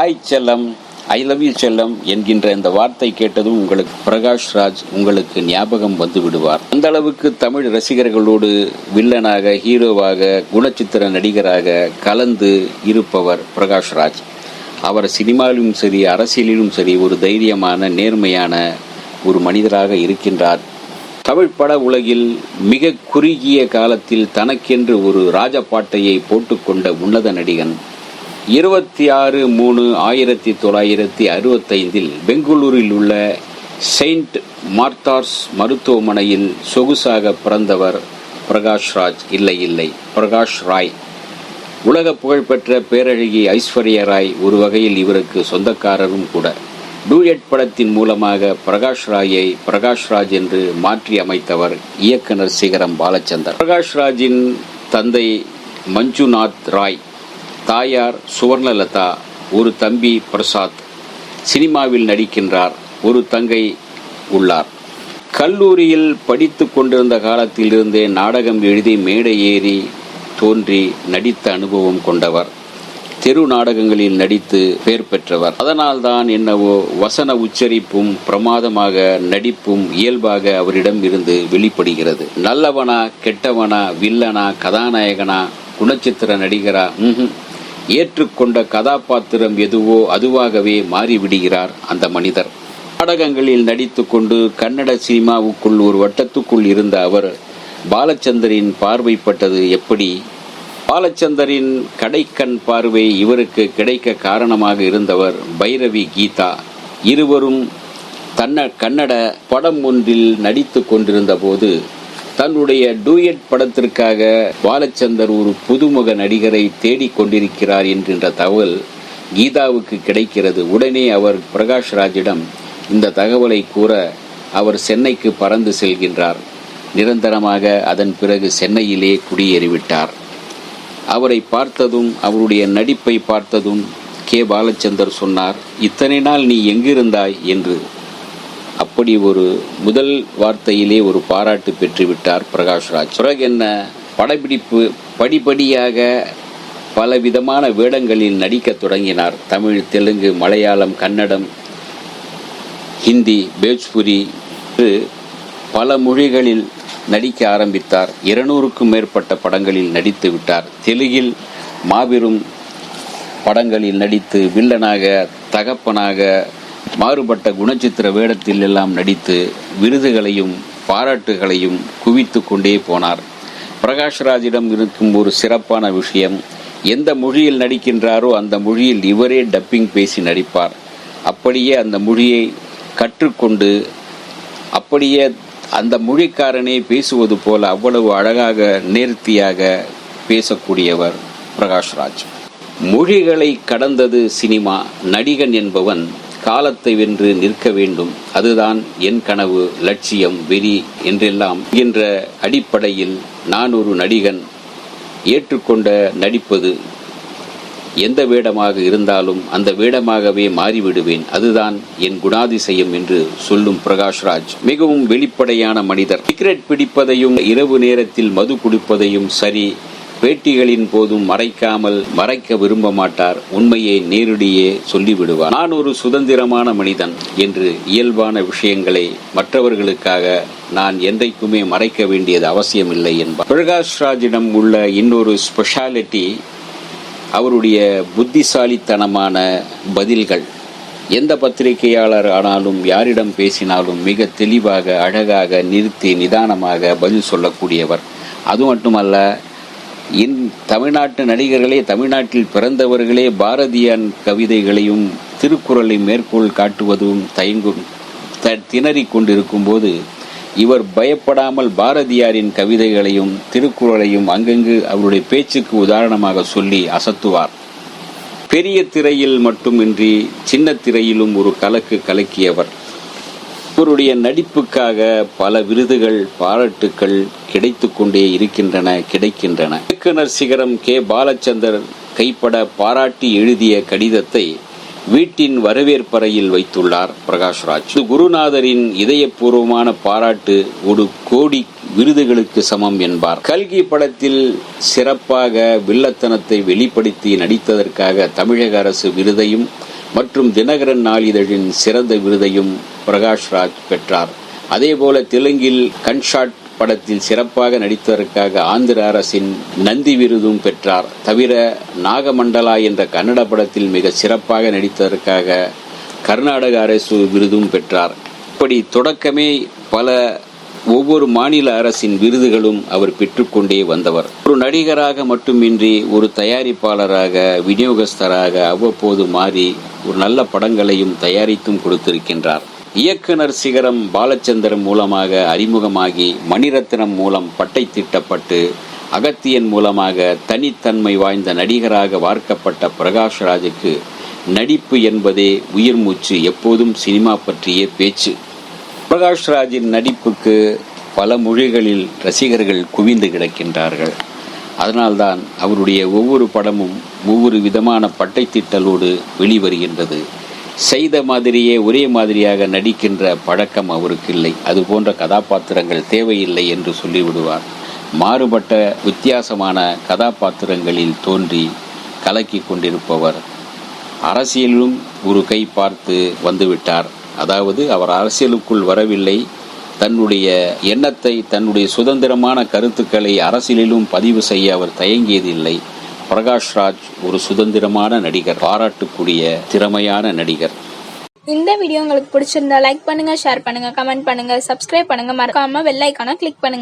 Hi செல்லம், I love you செல்லம் என்கின்ற இந்த வார்த்தை கேட்டதும் உங்களுக்கு பிரகாஷ் ராஜ் உங்களுக்கு ஞாபகம் வந்து விடுவார். அந்த அளவுக்கு தமிழ் ரசிகர்களோடு வில்லனாக, ஹீரோவாக, குணச்சித்திர நடிகராக கலந்து இருப்பவர் பிரகாஷ் ராஜ். அவர் சினிமாவிலும் சரி, அரசியலிலும் சரி ஒரு தைரியமான, நேர்மையான ஒரு மனிதராக இருக்கின்றார். தமிழ் பட உலகில் மிக குறுகிய காலத்தில் தனக்கென்று ஒரு ராஜபாட்டையை போட்டுக்கொண்ட உன்னத நடிகன். 26/3/1965 பெங்களூரில் உள்ள செயின்ட் மார்த்தாஸ் மருத்துவமனையில் சொகுசாக பிறந்தவர் பிரகாஷ் ராஜ். இல்லை, பிரகாஷ் ராய். உலக புகழ்பெற்ற பேரழகி ஐஸ்வர்யா ராய் ஒரு வகையில் இவருக்கு சொந்தக்காரரும் கூட. டூயட் படத்தின் மூலமாக பிரகாஷ் ராயை பிரகாஷ் ராஜ் என்று மாற்றி அமைத்தவர் இயக்குனர் சிகரம் பாலச்சந்தர். பிரகாஷ் ராஜின் தந்தை மஞ்சுநாத் ராய், தாயார் சுவர்ணலதா, ஒரு தம்பி பிரசாத். சினிமாவில் நடிக்கின்றார். ஒரு தங்கை உள்ளார். கல்லூரியில் படித்து கொண்டிருந்த காலத்திலிருந்தே நாடகம் எழுதி மேடை ஏறி தோன்றி நடித்த அனுபவம் கொண்டவர். தெரு நாடகங்களில் நடித்து பெயர் பெற்றவர். அதனால்தான் என்னவோ வசன உச்சரிப்பும் பிரமாதமாக நடிப்பும் இயல்பாக அவரிடம் இருந்து வெளிப்படுகிறது. நல்லவனா, கெட்டவனா, வில்லனா, கதாநாயகனா, குணச்சித்திர நடிகரா, ஏற்றுக்கொண்ட கதாபாத்திரம் எதுவோ அதுவாகவே மாறிவிடுகிறார் அந்த மனிதர். நாடகங்களில் நடித்து கொண்டு கன்னட சினிமாவுக்குள் ஒரு வட்டத்துக்குள் இருந்த அவர் பாலச்சந்தரின் பார்வைப்பட்டது எப்படி? பாலச்சந்தரின் கடைக்கண் பார்வை இவருக்கு கிடைக்க காரணமாக இருந்தவர் பைரவி கீதா. இருவரும் கன்னட படம் ஒன்றில் நடித்து கொண்டிருந்த போது தன்னுடைய டூயட் படத்திற்காக பாலச்சந்தர் ஒரு புதுமுக நடிகரை தேடிக்கொண்டிருக்கிறார் என்கின்ற தகவல் கீதாவுக்கு கிடைக்கிறது. உடனே அவர் பிரகாஷ் ராஜிடம் இந்த தகவலை கூற அவர் சென்னைக்கு பறந்து செல்கின்றார். நிரந்தரமாக அதன் பிறகு சென்னையிலே குடியேறிவிட்டார். அவரை பார்த்ததும், அவருடைய நடிப்பை பார்த்ததும் கே பாலச்சந்தர் சொன்னார், இத்தனை நாள் நீ எங்கிருந்தாய் என்று. அப்படி ஒரு முதல் வார்த்தையிலே ஒரு பாராட்டு பெற்றுவிட்டார் பிரகாஷ் ராஜ். பிறகு என்ன, படப்பிடிப்பு படிப்படியாக பலவிதமான வேடங்களில் நடிக்க தொடங்கினார். தமிழ், தெலுங்கு, மலையாளம், கன்னடம், ஹிந்தி, பேஜ்புரி பல மொழிகளில் நடிக்க ஆரம்பித்தார். 200க்கும் மேற்பட்ட படங்களில் நடித்து விட்டார். தெலுங்கில் மாபெரும் படங்களில் நடித்து வில்லனாக, தகப்பனாக, மாறுபட்ட குணச்சித்திர வேடத்தில் எல்லாம் நடித்து விருதுகளையும் பாராட்டுகளையும் குவித்து கொண்டே போனார். பிரகாஷ் ராஜிடம் இருக்கும் ஒரு சிறப்பான விஷயம், எந்த மொழியில் நடிக்கின்றாரோ அந்த மொழியில் இவரே டப்பிங் பேசி நடிப்பார். அப்படியே அந்த மொழியை கற்றுக்கொண்டு அப்படியே அந்த மொழிக்காரனே பேசுவது போல அவ்வளவு அழகாக நேர்த்தியாக பேசக்கூடியவர் பிரகாஷ் ராஜ். மொழிகளை கடந்தது சினிமா. நடிகன் என்பவன் காலத்தை வென்று நிற்க வேண்டும், அதுதான் என் கனவு, லட்சியம், வெறி என்றெல்லாம் என்ற அடிப்படையில் நான் ஒரு நடிகன், ஏற்றுக்கொண்ட நடிப்பது எந்த வேடமாக இருந்தாலும் அந்த வேடமாகவே மாறிவிடுவேன், அதுதான் என் குணாதிசயம் என்று சொல்லும் பிரகாஷ் ராஜ் மிகவும் வெளிப்படையான மனிதர். சிகரெட் பிடிப்பதையும் இரவு நேரத்தில் மது குடிப்பதையும் சரி பேட்டிகளின் போதும் மறைக்க விரும்ப மாட்டார். உண்மையை நேரடியே சொல்லிவிடுவார். நான் ஒரு சுதந்திரமான மனிதன் என்று இயல்பான விஷயங்களை மற்றவர்களுக்காக நான் என்றைக்குமே மறைக்க வேண்டியது அவசியமில்லை என்பார். பிரகாஷ் ராஜிடம் உள்ள இன்னொரு ஸ்பெஷாலிட்டி அவருடைய புத்திசாலித்தனமான பதில்கள். எந்த பத்திரிகையாளர் ஆனாலும் யாரிடம் பேசினாலும் மிக தெளிவாக, அழகாக, நிறுத்தி நிதானமாக பதில் சொல்லக்கூடியவர். அது மட்டுமல்ல, தமிழ்நாட்டு நடிகர்களே, தமிழ்நாட்டில் பிறந்தவர்களே பாரதியார் கவிதைகளையும் திருக்குறளை மேற்கோள் காட்டுவதும் திணறிக் கொண்டிருக்கும் போது இவர் பயப்படாமல் பாரதியாரின் கவிதைகளையும் திருக்குறளையும் அங்கங்கு அவருடைய பேச்சுக்கு உதாரணமாக சொல்லி அசத்துவார். பெரிய திரையில் மட்டுமின்றி சின்ன திரையிலும் ஒரு கலக்கியவர். இவருடைய நடிப்புக்காக பல விருதுகள், பாராட்டுக்கள் கிடைத்து கொண்டே கிடைக்கின்றன. இயக்குனர் சிகரம் கே பாலச்சந்தர் கைப்பட பாராட்டி எழுதிய கடிதத்தை வீட்டின் வரவேற்பறையில் வைத்துள்ளார் பிரகாஷ் ராஜ். குருநாதரின் இதயபூர்வமான பாராட்டு 1 கோடி விருதுகளுக்கு சமம் என்பார். கல்கி படத்தில் சிறப்பாக வில்லத்தனத்தை வெளிப்படுத்தி நடித்ததற்காக தமிழக அரசு விருதையும், மற்றும் தினகரன் நாளிதழின் சிறந்த விருதையும் பிரகாஷ்ராஜ் பெற்றார். அதேபோல தெலுங்கில் கன்ஷாட் படத்தில் சிறப்பாக நடித்ததற்காக ஆந்திர அரசின் நந்தி விருதும் பெற்றார். தவிர நாகமண்டலா என்ற கன்னட படத்தில் மிக சிறப்பாக நடித்ததற்காக கர்நாடக அரசு விருதும் பெற்றார். இப்படி தொடக்கமே ஒவ்வொரு மாநில அரசின் விருதுகளும் அவர் பெற்றுக்கொண்டே வந்தவர். ஒரு நடிகராக மட்டுமின்றி ஒரு தயாரிப்பாளராக, விநியோகஸ்தராக அவ்வப்போது மாறி ஒரு நல்ல படங்களையும் தயாரித்தும் கொடுத்திருக்கின்றார். இயக்குனர் சிகரம் பாலச்சந்திரன் மூலமாக அறிமுகமாகி மணிரத்னம் மூலம் பட்டை தீட்டப்பட்டு அகத்தியன் மூலமாக தனித்தன்மை வாய்ந்த நடிகராக வார்க்கப்பட்ட பிரகாஷ்ராஜுக்கு நடிப்பு என்பதே உயிர் மூச்சு. எப்போதும் சினிமா பற்றிய பேச்சு. பிரகாஷ்ராஜின் நடிப்புக்கு பல மொழிகளில் ரசிகர்கள் குவிந்து கிடக்கின்றார்கள். அதனால்தான் அவருடைய ஒவ்வொரு படமும் ஒவ்வொரு விதமான பட்டை தீட்டலோடு வெளிவருகின்றது. செய்த மாதிரியே ஒரே மாதிரியாக நடிக்கின்ற பழக்கம் அவருக்கு இல்லை. அதுபோன்ற கதாபாத்திரங்கள் தேவையில்லை என்று சொல்லிவிடுவார். மாறுபட்ட வித்தியாசமான கதாபாத்திரங்களில் தோன்றி கலக்கி கொண்டிருப்பவர். அரசியலிலும் ஒரு கை பார்த்து வந்துவிட்டார். அதாவது அவர் அரசியலுக்குள் வரவில்லை, தன்னுடைய எண்ணத்தை, தன்னுடைய சுதந்திரமான கருத்துக்களை அரசியலிலும் பதிவு செய்ய அவர் தயங்கியதில்லை. பிரகாஷ்ராஜ் ஒரு சுதந்திரமான நடிகர், பாராட்டுக்குரிய திறமையான நடிகர். இந்த வீடியோ உங்களுக்கு பிடிச்சிருந்தா லைக் பண்ணுங்க, ஷேர் பண்ணுங்க, கமெண்ட் பண்ணுங்க, சப்ஸ்கிரைப் பண்ணுங்க, மறக்காம பெல் ஐகானை கிளிக் பண்ணுங்க.